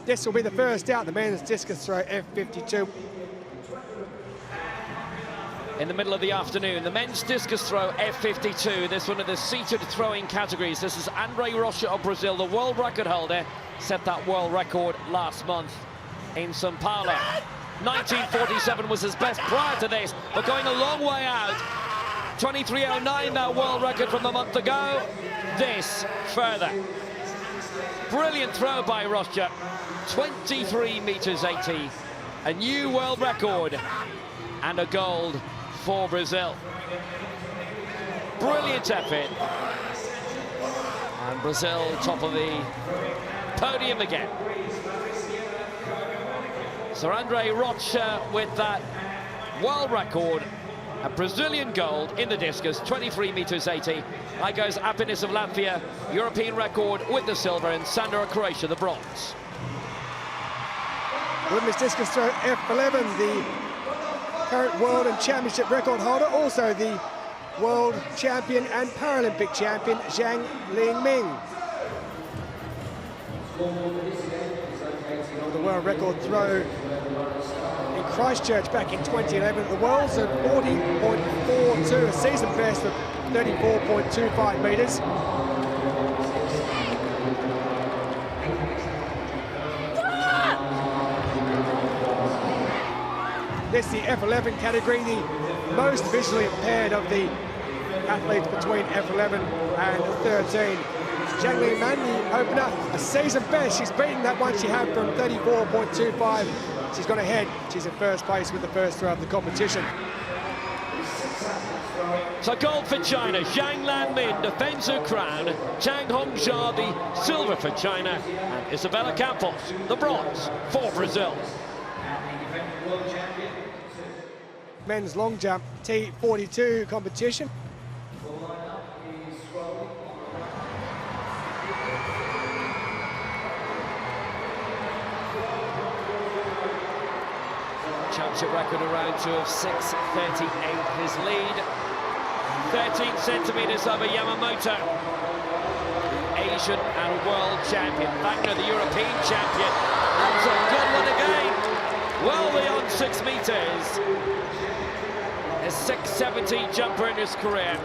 This will be the first out, the men's discus throw F52. In the middle of the afternoon, the men's discus throw F52. This one of the seated throwing categories. This is André Rocha of Brazil, the world record holder. Set that world record last month in Sao Paulo. 1947 was his best prior to this, but going a long way out. 23:09, that world record from a month ago. This further. Brilliant throw by Rocha. 23 meters 80. A new world record and a gold for Brazil. Brilliant effort. And Brazil top of the podium again. So André Rocha with that world record, a Brazilian gold in the discus, 23 meters 80. There goes Apinis of Latvia, European record with the silver, and Sandra of Croatia, the bronze. Women's discus throw F11, the current world and championship record holder, also the world champion and Paralympic champion, Zhang Lingming. The world record throw in Christchurch back in 2011 at the Worlds at 40.42, a season best of 34.25 metres. This is the F11 category, the most visually impaired of the athletes between F11 and 13. Zhang Lingming, the opener, a season best. She's beaten that one she had from 34.25. She's gone ahead. She's in first place with the first throw of the competition. So gold for China. Zhang Lingming defends her crown. Chang Hongjia the silver for China. And Isabella Campos the bronze for Brazil. Men's long jump T42 competition. Championship record around to of 6:38. His lead 13 centimeters over Yamamoto, the Asian and world champion. Wagner, the European champion. That's a good one again. Well beyond 6 meters. A 670 jumper in his career.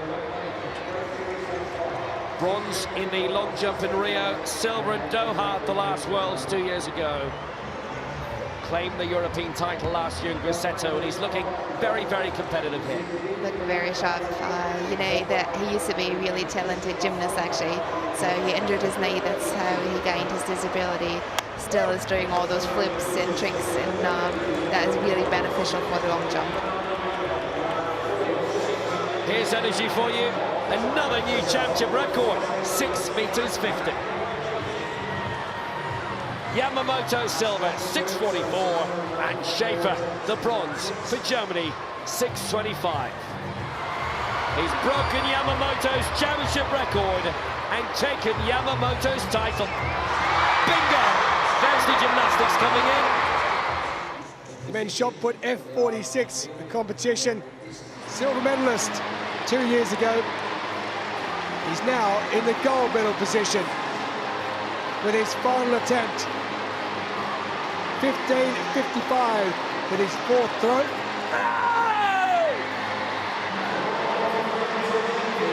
Bronze in the long jump in Rio, silver in Doha at the last Worlds 2 years ago. Claimed the European title last year in Grosseto, and he's looking very, very competitive here. Looking very sharp. You know, that he used to be a really talented gymnast, actually. So he injured his knee, that's how he gained his disability. Still is doing all those flips and tricks, and that is really beneficial for the long jump. Here's energy for you. Another new championship record, 6 meters 50. Yamamoto silver, 6:44, and Schaefer the bronze for Germany, 6:25. He's broken Yamamoto's championship record and taken Yamamoto's title. Bingo! There's the gymnastics coming in. The men's shot put F46 competition. Silver medalist 2 years ago. He's now in the gold medal position with his final attempt. 15:55 with his fourth throw.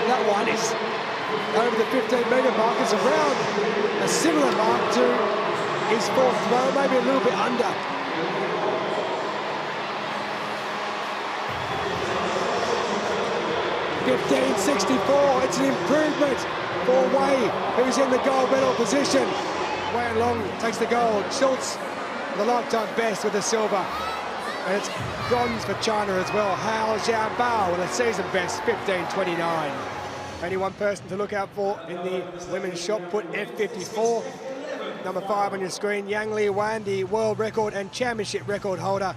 That one is over the 15-metre mark. It's around a similar mark to his fourth throw, maybe a little bit under. $15.64. It's an improvement for Wei, who's in the gold medal position. Wei Long takes the gold. Schultz, the lifetime best with the silver. And it's bronze for China as well. Hao Jianbao with a season best, 15:29. Only one person to look out for in the women's shot put, F54. Number 5 on your screen, Yang Li Wan, the world record and championship record holder.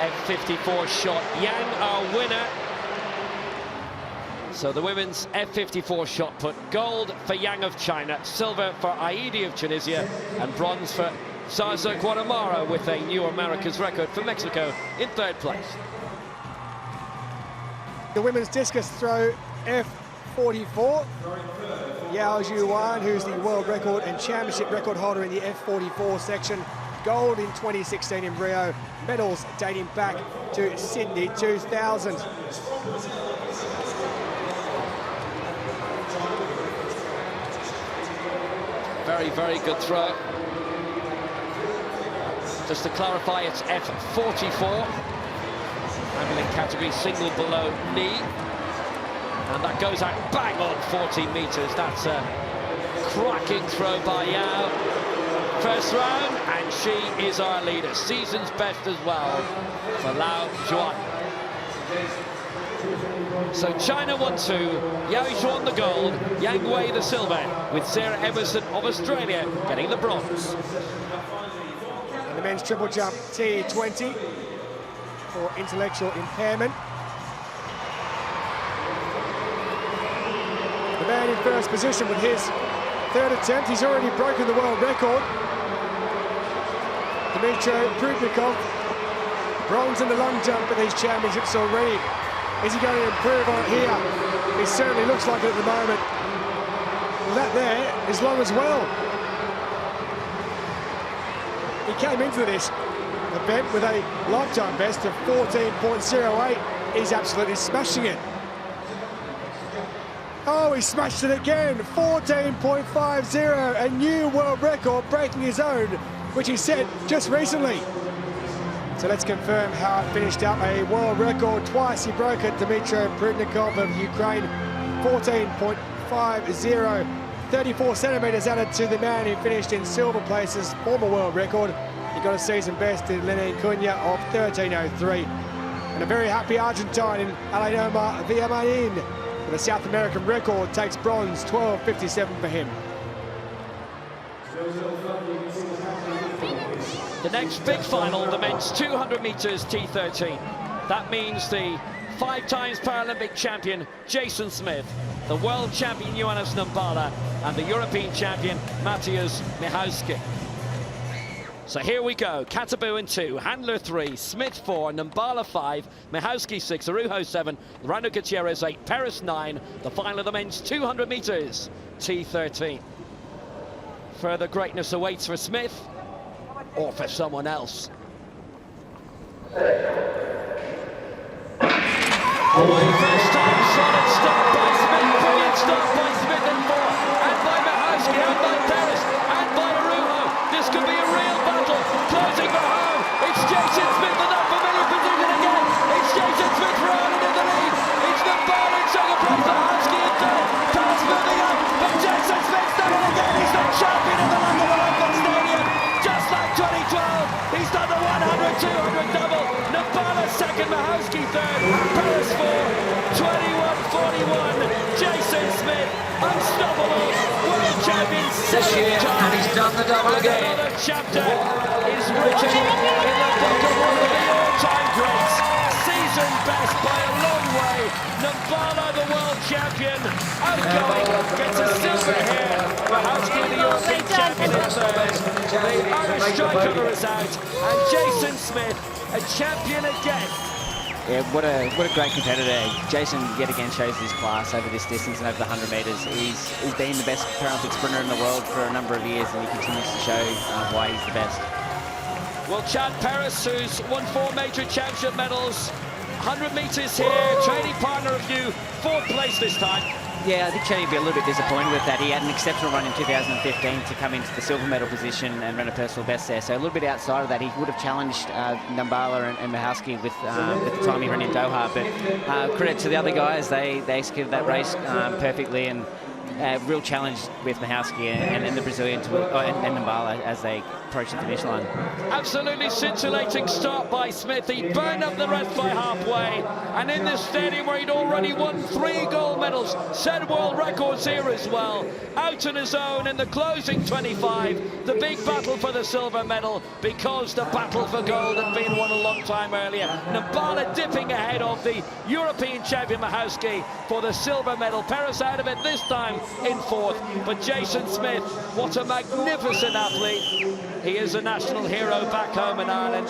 F54 shot. Yang, our winner. So the women's F54 shot put, gold for Yang of China, silver for Aidi of Tunisia, and bronze for Zaza Guatemala with a new America's record for Mexico in third place. The women's discus throw, F44. Yao Zhuwan, who's the world record and championship record holder in the F44 section. Gold in 2016 in Rio. Medals dating back to Sydney 2000. Very, very good throw. Just to clarify, it's F44. Handling category single below knee. And that goes out bang on 14 metres. That's a cracking throw by Yao. First round, and she is our leader. Season's best as well for Lao Zhuan. So China 1-2, Yao Zhuan the gold, Yang Wei the silver, with Sarah Emerson of Australia getting the bronze. And the men's triple jump T20 for intellectual impairment. The man in first position with his third attempt. He's already broken the world record. Dmitry Prudnikov, bronze in the long jump at these championships already. Is he going to improve on it here? He certainly looks like it at the moment. Well, that there is long as well. He came into this event with a lifetime best of 14.08. He's absolutely smashing it. Oh, he smashed it again, 14.50, a new world record, breaking his own, which he set just recently. So let's confirm how it finished up. A world record twice. He broke it. Dmitry Prudnikov of Ukraine, 14.50. 34 centimetres added to the man who finished in silver places, former world record. He got a season best in Lenin Cunha of 13.03. And a very happy Argentine in Alainoma Villamarin. The South American record takes bronze, 12.57 for him. The next big final, the men's 200 metres T13. That means the 5 times Paralympic champion Jason Smith, the world champion Johannes Nambala, and the European champion Mateusz Michałowski. So here we go, Katabu in 2, Handler 3, Smith 4, Nambala 5, Michałowski 6, Araujo 7, Rano Gutierrez 8, Peres 9, the final of the men's 200 metres T13. Further greatness awaits for Smith, or for someone else. Away first time, solid start by Smith, brilliant start by Smith in 4, and by Michałowski, and by Peres, and by Araujo. This could be a real battle, closing for home. It's Jason Smith in that familiar position again. It's Jason Smith rolling in the lead. It's the ball in second place, Michałowski in third. Peres moving up, but Jason Smith's done it again. He's the champion of the London Olympic Stadium. Just like 2012, he's done the 100-200 double. Nambala second, Michałowski third, Peres 4, 21-41. Jason Smith, unstoppable, world champion this year, time. and he's done the double again. Another chapter is written in the book of one of the all-time greats. Season best by a long way. Nambala, the world champion, outgoing, gets a silver here. Michałowski, the European champion in third. The Irish striker is out, and Jason Smith, a champion again. Yeah, what a great competitor. Jason yet again shows his class over this distance and over the 100 metres. He's been the best Paralympic sprinter in the world for a number of years, and he continues to show why he's the best. Well, Chad Peres, who's won 4 major championship medals, 100 metres here, training partner of you, 4th place this time. Yeah, I think Shane would be a little bit disappointed with that. He had an exceptional run in 2015 to come into the silver medal position and run a personal best there. So a little bit outside of that, he would have challenged Nambala and Michałowski with the time he ran in Doha. But credit to the other guys, they executed that race perfectly, and real challenge with Michałowski and the Brazilian and Nambala as they approach the finish line. Absolutely scintillating start by Smith. He burned up the rest by halfway, and in this stadium where he'd already won 3 gold medals, set world records here as well, out on his own in the closing 25, the big battle for the silver medal, because the battle for gold had been won a long time earlier. Nambala dipping ahead of the European champion Michałowski for the silver medal. Peres out of it this time in 4th, but Jason Smith, what a magnificent athlete. He is a national hero back home in Ireland.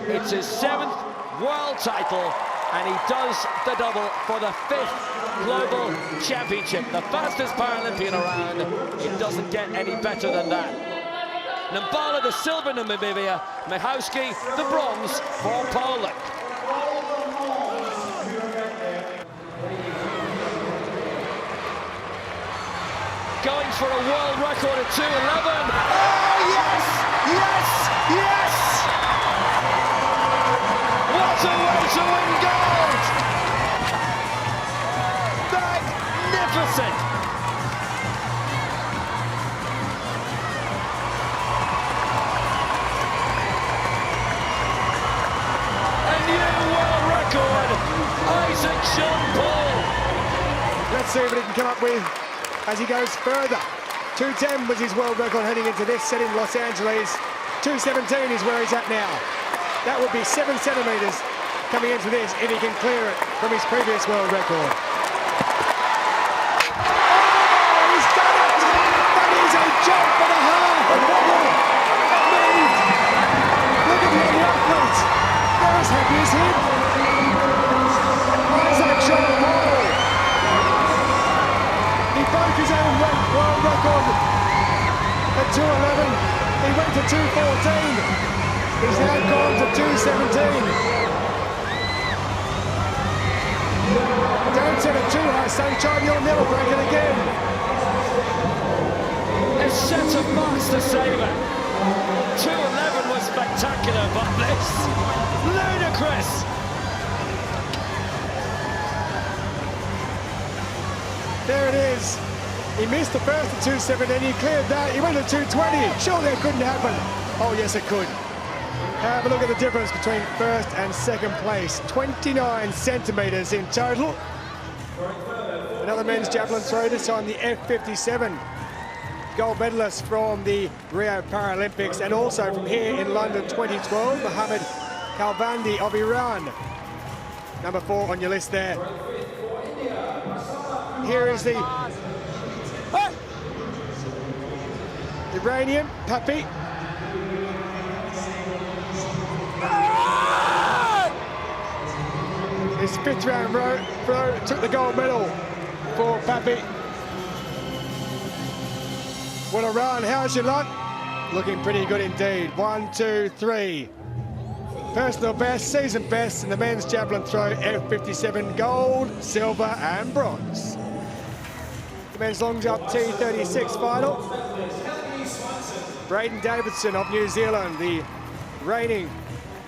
It's his 7th world title, and he does the double for the 5th global championship. The fastest Paralympian around. It doesn't get any better than that. Nambala the silver in Namibia, Michalski the bronze for Poland. Going for a world record at 2:11. Oh yes! Yes! Yes! What a way to win gold! Magnificent! A new world record, Isaac Jean-Paul. Let's see what he can come up with as he goes further. 2:10 was his world record heading into this set in Los Angeles. 2:17 is where he's at now. That would be 7 centimetres coming into this if he can clear it from his previous world record. Oh, he's done it! That is a jump for the half. Look at the athlete. They're as happy as him. Isaac Jean-Paul. He broke his own world record at 2:11. He went to 2:14. He's now gone to 2:17. Don't set it too high, Sunshine. You'll never break it again. A set of marks to savour. 2:11 was spectacular, but this ludicrous. There it is. He missed the first at 2:17. He cleared that. He went to 2:20. Surely it couldn't happen. Oh, yes, it could. Have a look at the difference between first and second place. 29 centimetres in total. Another men's javelin throw, this time the F57. Gold medalist from the Rio Paralympics and also from here in London 2012, Mohammed Kalvandi of Iran. Number 4 on your list there. Here is the Iranian, Papi. His 5th round throw took the gold medal for Papi. What a run, how's your luck? Looking pretty good indeed. 1, 2, 3. Personal best, season best in the men's javelin throw, F57 gold, silver and bronze. The men's long jump T36 final. Braden Davidson of New Zealand, the reigning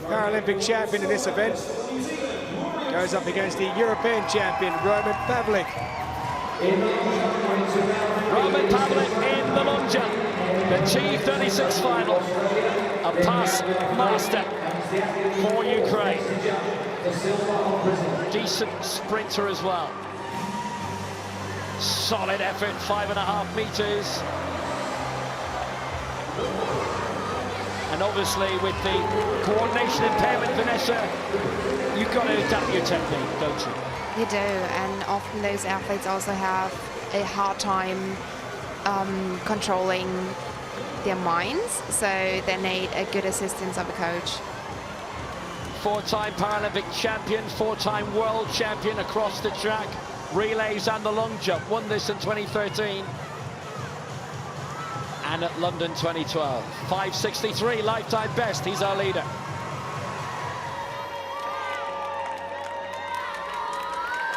Paralympic champion in this event, goes up against the European champion, Roman Pavlik. Roman Pavlik in the long jump, the T36 final, a past master for Ukraine. Decent sprinter as well. Solid effort, 5.5 metres. And obviously with the coordination impairment, Vanessa, you've got to adapt your technique, don't you? You do, and often those athletes also have a hard time controlling their minds, so they need a good assistance of a coach. 4-time Paralympic champion, 4-time world champion across the track, relays and the long jump. Won this in 2013 and at London 2012. 5:63 lifetime best. He's our leader.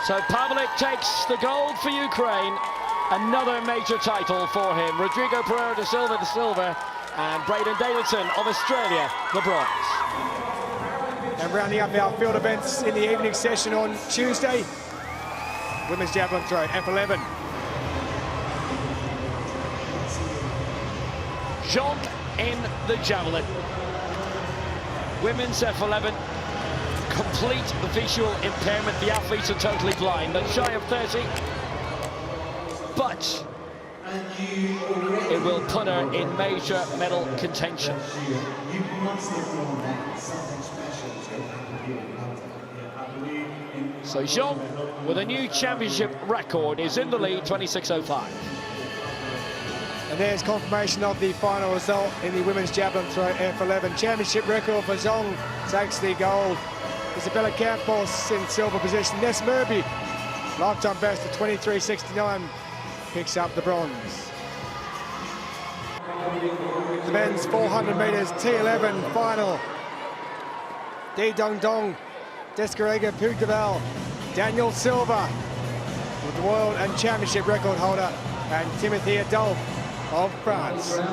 So Pavlik takes the gold for Ukraine. Another major title for him. Rodrigo Pereira de Silva, the silver, and Braden Davidson of Australia, the bronze. And rounding up our field events in the evening session on Tuesday, women's javelin throw, F11. Jean in the javelin. Women's F11. Complete visual impairment. The athletes are totally blind. They're shy of 30. But it will put her in major medal contention. So Jean, with a new championship record, is in the lead, 26:05. And there's confirmation of the final result in the women's javelin throw F11. Championship record for Zhong takes the gold. Isabella Campos in silver position. Ness Murby, lifetime best of 23.69, picks up the bronze. The men's 400 metres T11 final. Di Dong Dong, Descarrega Pugdeval, Daniel Silva with the world and championship record holder, and Timothy Adolphe of France. And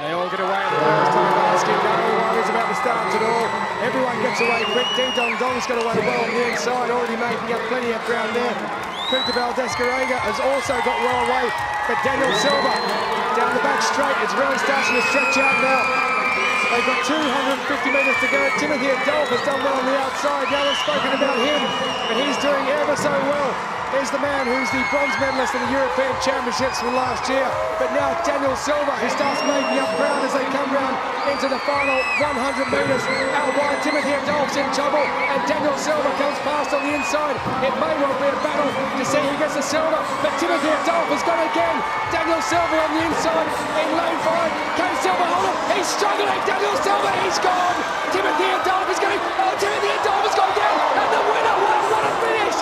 they all get away at the first time basket. No worries about the start at all. Everyone gets away quick. Di Dong Dong's got away well on the inside, already making up plenty of ground there. Pugdeval Descarrega has also got well away, but Daniel Silva down the back straight. It's really starting to stretch out now. They've got 250 metres to go. Timothy Adolphe has done well on the outside. Now we've spoken about him, but he's doing ever so well. Here's the man who's the bronze medalist in the European Championships from last year. But now Daniel Silva, who starts making up ground as they come round into the final 100 metres. Out wide, Timothy Adolphe's in trouble, and Daniel Silva comes past on the inside. It may well be a battle to see who gets the silver, but Timothy Adolphe has got it again. Daniel Silva on the inside in lane 5. Can Silva hold it? He's struggling. Daniel Silva, he's gone. Timothy Adolphe is going. Oh, Timothy Adolphe has gone down, and the winner. What a finish!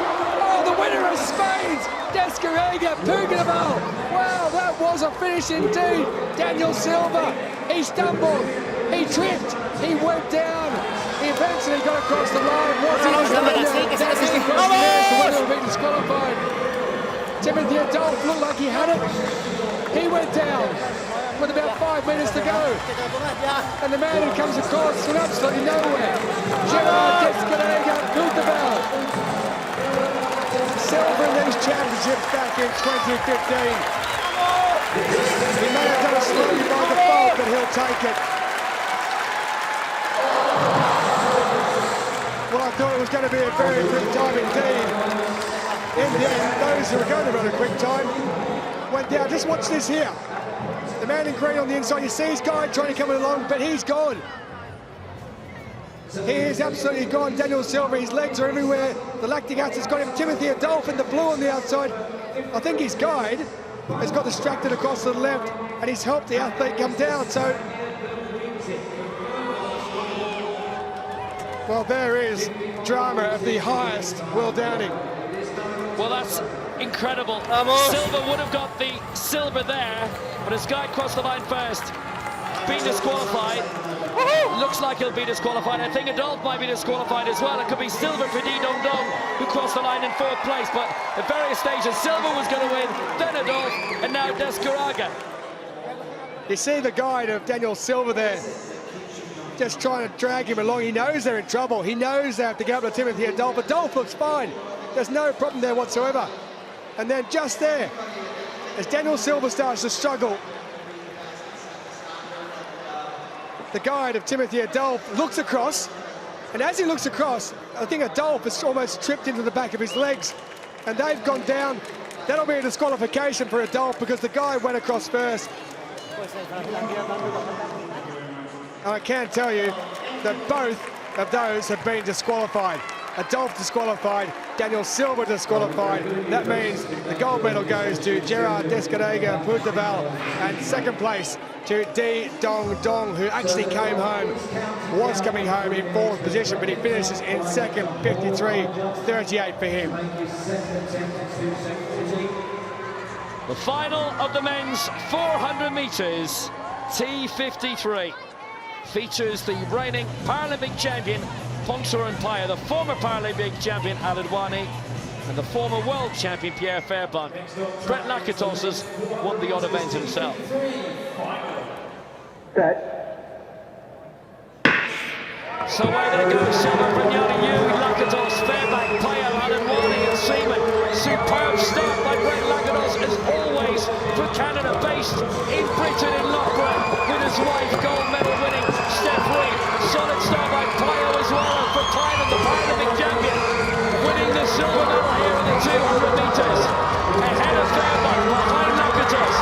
The winner of Spain's Descarrega Pugdeval. Wow, that was a finish indeed. Daniel Silva, he stumbled, he tripped, he went down, he eventually got across the line. Was he the winner will be disqualified. Timothy Adolphe looked like he had it. He went down with about 5 minutes to go. And the man who comes across from absolutely nowhere, Gerard Descarrega Pugdeval. Silver in these championships back in 2015. He may have done it slightly by default, but he'll take it. Well, I thought it was going to be a very quick time indeed. In the end, those who were going to run a quick time went down. Just watch this here. The man in green on the inside, you see his guy trying to come along, but he's gone. He is absolutely gone. Daniel Silva, his legs are everywhere. The lactic acid's got him. Timothy Adolphe in the blue on the outside. I think his guide has got distracted across to the left, and he's helped the athlete come down. So, well, there is drama of the highest. Will Downing. Well, that's incredible. Silva would have got the silver there, but his guy crossed the line first. Been disqualified. Looks like he'll be disqualified. I think Adolphe might be disqualified as well. It could be silver for Di Dong Dong, who crossed the line in 4th place. But at various stages, Silva was going to win, then Adolphe, and now Descarrega. You see the guide of Daniel Silva there, just trying to drag him along. He knows they're in trouble. He knows they have to go up to Timothy Adolphe. Adolphe looks fine. There's no problem there whatsoever. And then just there, as Daniel Silva starts to struggle, the guide of Timothy Adolphe looks across, and as he looks across, I think Adolphe has almost tripped into the back of his legs, and they've gone down. That'll be a disqualification for Adolphe because the guy went across first. I can tell you that both of those have been disqualified. Adolphe disqualified, Daniel Silva disqualified. That means the gold medal goes to Gerard Descarrega Pugdeval, and second place to Di Dong Dong, who actually came home, was coming home in 4th position, but he finishes in second, 53.38 for him. The final of the men's 400 metres, T53, features the reigning Paralympic champion, Pongsoorin Phaya, the former Paralympic champion, Al Adwani, and the former world champion, Pierre Fairbairn. Brett Lakatos has won the odd event himself. So away they go, Silva, Brignani, Yu, Lakatos, Fairbairn, Phaya, Al Adwani and Seaman. Superb start by Brett Lakatos, as always, for Canada, based in Britain, in Loughborough, with his wife, gold medal winning Steph Reid. Solid start by Phaya as well, for Thailand, the Paralympic champion, winning the silver medal here in the 200 metres. Ahead of Fairbairn, behind Lakatos,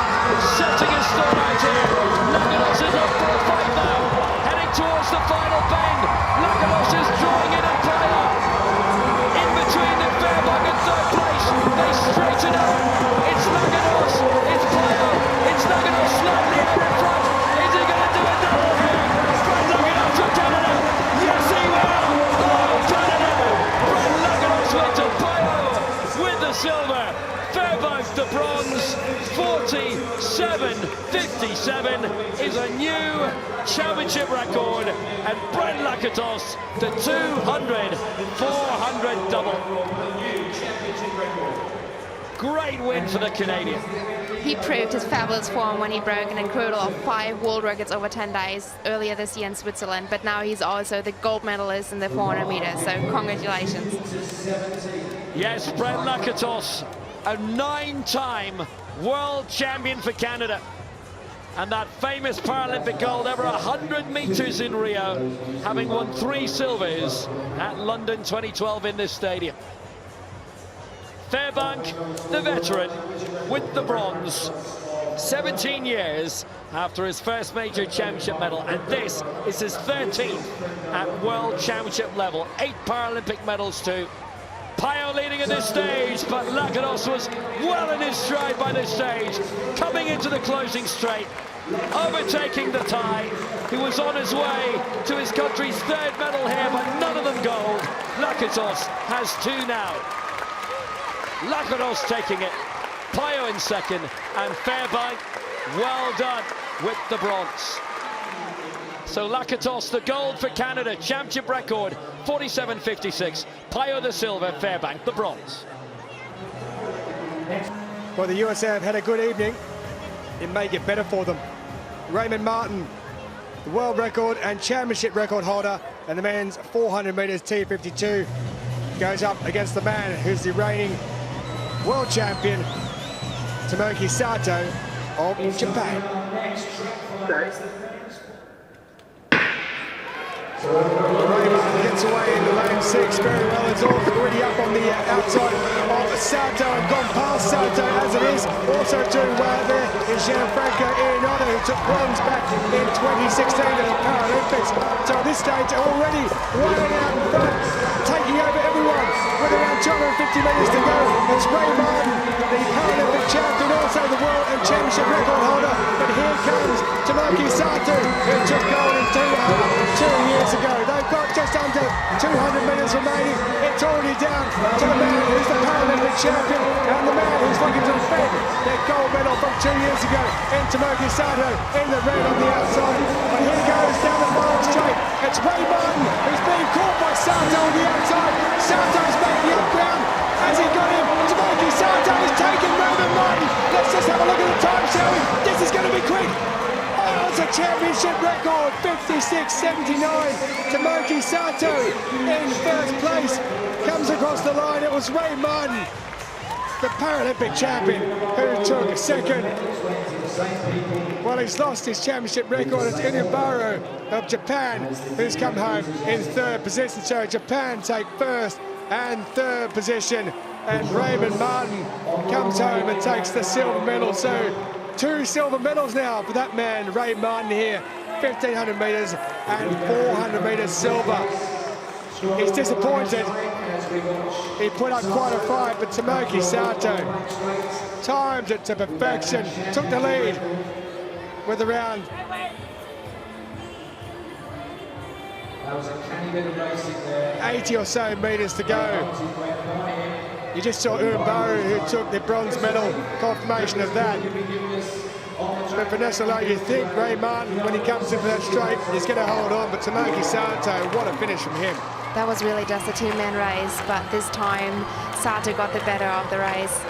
setting his stall out here. Lakatos is up for a fight now, heading towards the final bend. Lakatos is drawing in and Phaya in between the Fairbairn and 3rd place. They straighten up. It's Lakatos, it's Phaya, it's Lakatos slightly out in front. Is he going to do it now? 47.57 is a new championship record, and Brent Lakatos, the 200-400 double. Great win for the Canadian. He proved his fabulous form when he broke an incredible 5 world records over 10 days earlier this year in Switzerland, but now he's also the gold medalist in the 400 meters, so congratulations. Yes, Brent Lakatos, a 9-time world champion for Canada. And that famous Paralympic gold over 100 meters in Rio, having won 3 silvers at London 2012 in this stadium. Fairbank, the veteran, with the bronze, 17 years after his first major championship medal, and this is his 13th at world championship level. 8 Paralympic medals too. Payot leading at this stage, but Lakatos was well in his stride by this stage, coming into the closing straight, overtaking the tie. He was on his way to his country's 3rd medal here, but none of them gold. Lakatos has 2 now. Lakatos taking it, Payot in 2nd, and Fairbank, well done with the bronze. So Lakatos, the gold for Canada, championship record, 47.56. Payot the silver, Fairbank the bronze. Well, the USA have had a good evening. It may get better for them. Raymond Martin, the world record and championship record holder, and the men's 400 meters T52 goes up against the man who's the reigning world champion, Tomoki Sato of Japan. Raymond gets away in the lane 6 very well. It's already up on the outside of Sato and gone past Sato as it is. Also doing well there is Gianfranco Inoda, who took bronze back in 2016 at the Paralympics. So at this stage already way out in front, taking over everyone with around 250 metres to go. It's Ray Martin, the Paralympic champion, also the world and championship record holder. But here comes Tomoki Sato, who took gold in 2 years ago. They've got just under 200 metres remaining. It's already down to the man who's the Paralympic champion and the man who's looking to defend their gold medal from 2 years ago in Tomoki Sato in the red on the outside. But here goes down the final straight. It's Ray Martin who's being caught by Sato on the outside. Sato's making up ground. Has he got him? Tomoki Sato has taken Raymond Martin. Let's just have a look at the time, shall we? This is going to be quick. Oh, it's a championship record, 56.79. Tomoki Sato in 1st place. Comes across the line. It was Ray Martin, the Paralympic champion, who took 2nd. Well, he's lost his championship record. It's Unibaro of Japan who's come home in 3rd position. So Japan take 1st and 3rd position, and Raymond Martin comes home and takes the silver medal. So 2 silver medals now for that man, Ray Martin here. 1,500 metres and 400 metres silver. He's disappointed. He put up quite a fight, but Tomoki Sato timed it to perfection, took the lead with around 80 or so metres to go. You just saw Uembaru, who took the bronze medal, confirmation of that. But Vanessa Lowe, you think Ray Martin, when he comes in for that straight, is going to hold on, but Tomoki Sato, what a finish from him. That was really just a 2-man race, but this time Sato got the better of the race.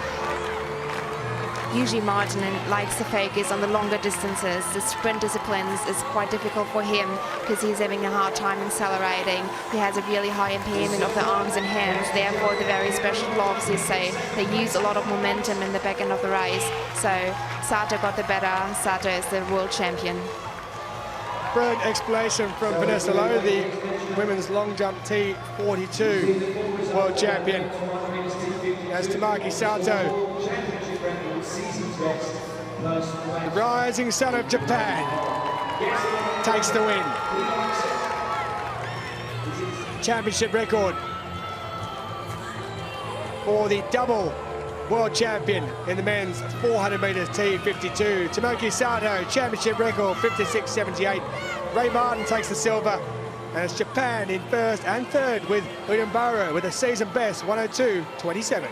Usually Martin likes to focus on the longer distances. The sprint disciplines is quite difficult for him because he's having a hard time accelerating. He has a really high impairment of the arms and hands, therefore the very special gloves, you say, they use a lot of momentum in the back end of the race. So Sato got the better. Sato is the world champion. Brilliant explanation from Vanessa Lowe, the women's long jump T42 world champion. As Tomoki Sato, the rising sun of Japan, takes the win. Championship record for the double world champion in the men's 400 metres T52. Tomoki Sato, championship record 56.78. Ray Martin takes the silver, and it's Japan in 1st and 3rd with Unibaro with a season best 102.27.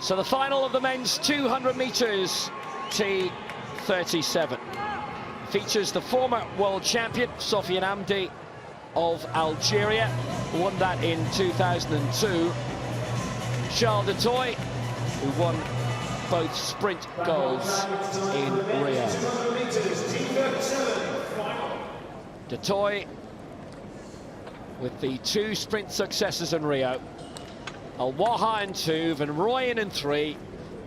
So the final of the men's 200 metres T37. Features the former world champion, Sofiane Hamdi of Algeria, won that in 2002. Charles du Toit, who won both sprint golds in Rio. Du Toit with the 2 sprint successes in Rio. Al Waha in 2, Van Rooyen in 3,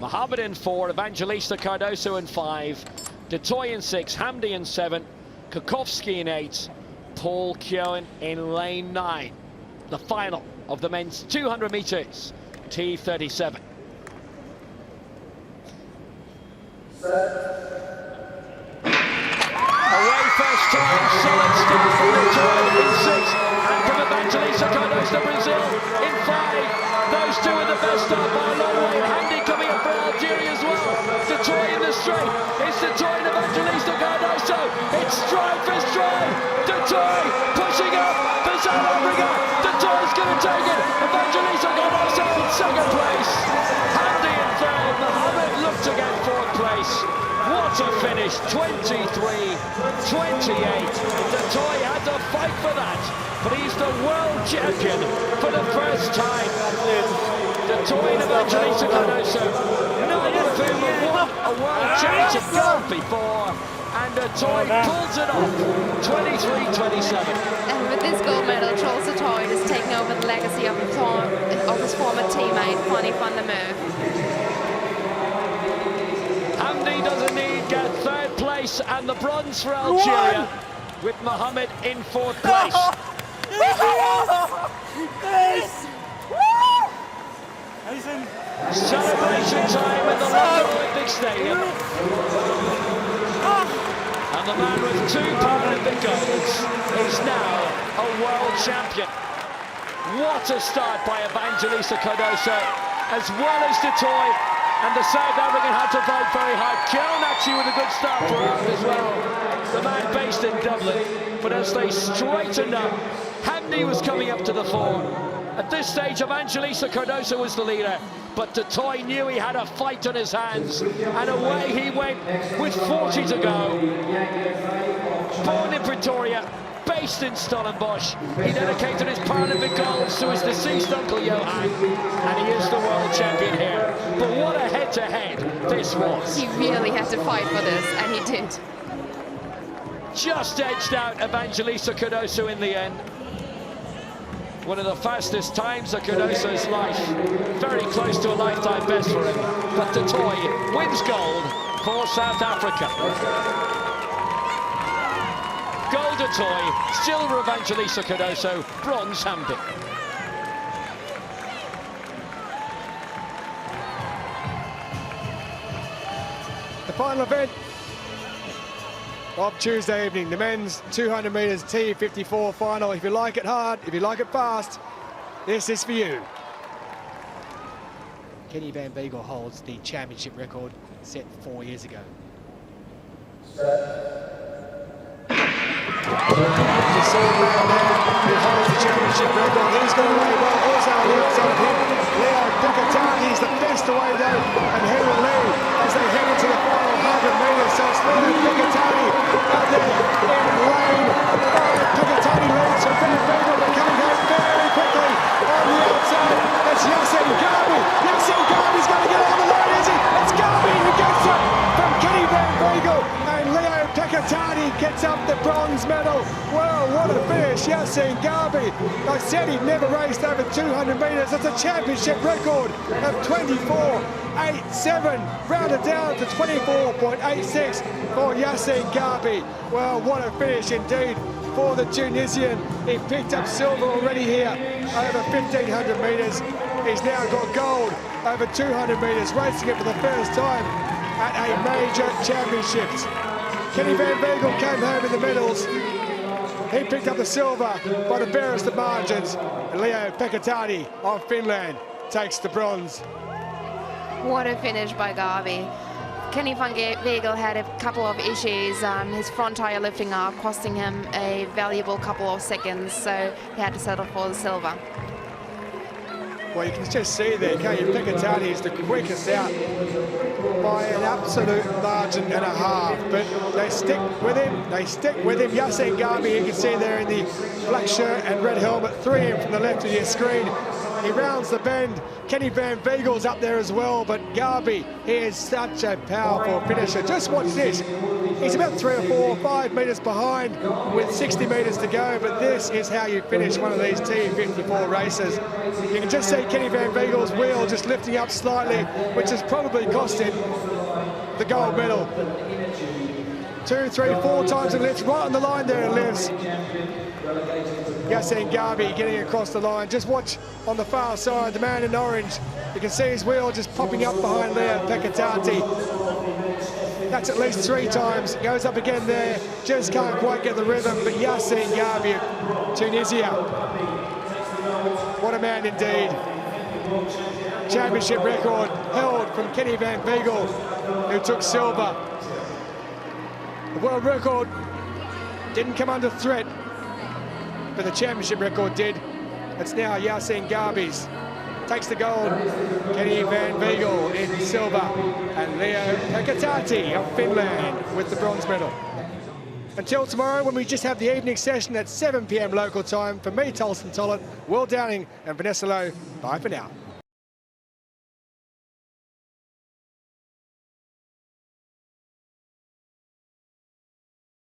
Mohamed in 4, Evangelista Cardoso in 5, Du Toit in 6, Hamdi in 7, Kukovski in 8, Paul Keown in lane 9. The final of the men's 200 metres, T37. Away first time, solid start from Du Toit in 6, and from Evangelista Cardoso Brazil in 5. Those two are the best start by a long way. Hamdi coming up for Algeria as well. Du Toit in the straight. It's Du Toit and Evangelista Cardoso. It's stride for stride. Du Toit pushing up for South Africa. Du Toit's going to take it. Evangelista Cardoso in second place. Hamdi in third. Mohamed looked to get fourth place. What a finish, 23-28. Du Toit had to fight for that, but he's the world champion for the first time. Du Toit and Evangelista Cardoso, neither of whom have won a world championship gold before, and Du Toit pulls it off, 23-27. And with this gold medal, Charles Du Toit is taking over the legacy of his former teammate, Fanny van der Merwe. Hamdi doesn't need get third place and the bronze for Algeria, with Mohamed in fourth place. Celebration time at the London Olympic Stadium. And the man with 2 Paralympic golds is now a world champion. What a start by Evangelista Cardoso, as well as Du Toit. And the South African had to fight very hard. Keown actually with a good start for him as well. The man based in Dublin. But as they straightened up, Hamdi was coming up to the fore. At this stage, Evangelista Cardoso was the leader. But Du Toit knew he had a fight on his hands. And away he went with 40 to go. Born in Pretoria, based in Stellenbosch, he dedicated his Paralympic golds to his deceased uncle Johan, and he is the world champion here. But what a head-to-head this was. He really had to fight for this, and he did. Just edged out Evangelista Cardoso in the end. One of the fastest times of Cardoso's life. Very close to a lifetime best for him. But Du Toit wins gold for South Africa. Gold Du Toit, silver Evangelista Cardoso, bronze Hamdi. The final event of Tuesday evening, the men's 200 metres T54 final. If you like it hard, if you like it fast, this is for you. Kenny Van Beagle holds the championship record set 4 years ago. You see who holds the championship record. He's got away well. Also on the outside of him, Leo Picatani is the best away though, and Henry Lee as they head into the final 100 metres. So it's Leo Picatani out there in lane 5. Picatani leads from Van Beagle, but coming home very quickly on the outside. It's Yassine Garbi. Yassine Garbi's going to get on the line, is he? It's Garbi who gets it from Kenny Van Beagle, and Leo Picatani gets up the bronze medal. Well, what a finish, Yassine Garbi. I said he'd never raced over 200 metres. That's a championship record of 24.87, rounded down to 24.86 for Yassine Garbi. Well, what a finish indeed for the Tunisian. He picked up silver already here over 1,500 metres. He's now got gold over 200 metres, racing it for the first time at a major championships. Kenny Van Beagle came home in the medals. He picked up the silver by the barest of margins. And Leo Picatani of Finland takes the bronze. What a finish by Garbi. Kenny Van Beagle had a couple of issues. His front tyre lifting up, costing him a valuable couple of seconds, so he had to settle for the silver. Well, you can just see there, can't you? Pekatati is the quickest out by an absolute margin and a half. But they stick with him. They stick with him. Yassine Garbi, you can see there in the black shirt and red helmet, 3 in from the left of your screen. He rounds the bend. Kenny Van Beagle's up there as well, but Garbi, he is such a powerful finisher. Just watch this. He's about 3 or 4 or 5 metres behind with 60 metres to go, but this is how you finish one of these T54 races. You can just see Kenny Van Beagle's wheel just lifting up slightly, which has probably cost him the gold medal. 2, 3, 4 times it lifts, right on the line there it lifts. Yassine Garbi getting across the line. Just watch on the far side, the man in orange. You can see his wheel just popping up behind Leo Pekatati. That's at least 3 times. Goes up again there. Just can't quite get the rhythm, but Yassine Garbi of Tunisia. What a man indeed. Championship record held from Kenny Van Beagle, who took silver. The world record didn't come under threat, but the championship record did. It's now Yassine Garbi's. Takes the gold, Kenny Van Beagle in silver, and Leo Pekatati of Finland with the bronze medal. Until tomorrow, when we just have the evening session at 7 p.m. local time, for me, Tolson Tollett, Will Downing and Vanessa Lowe, bye for now.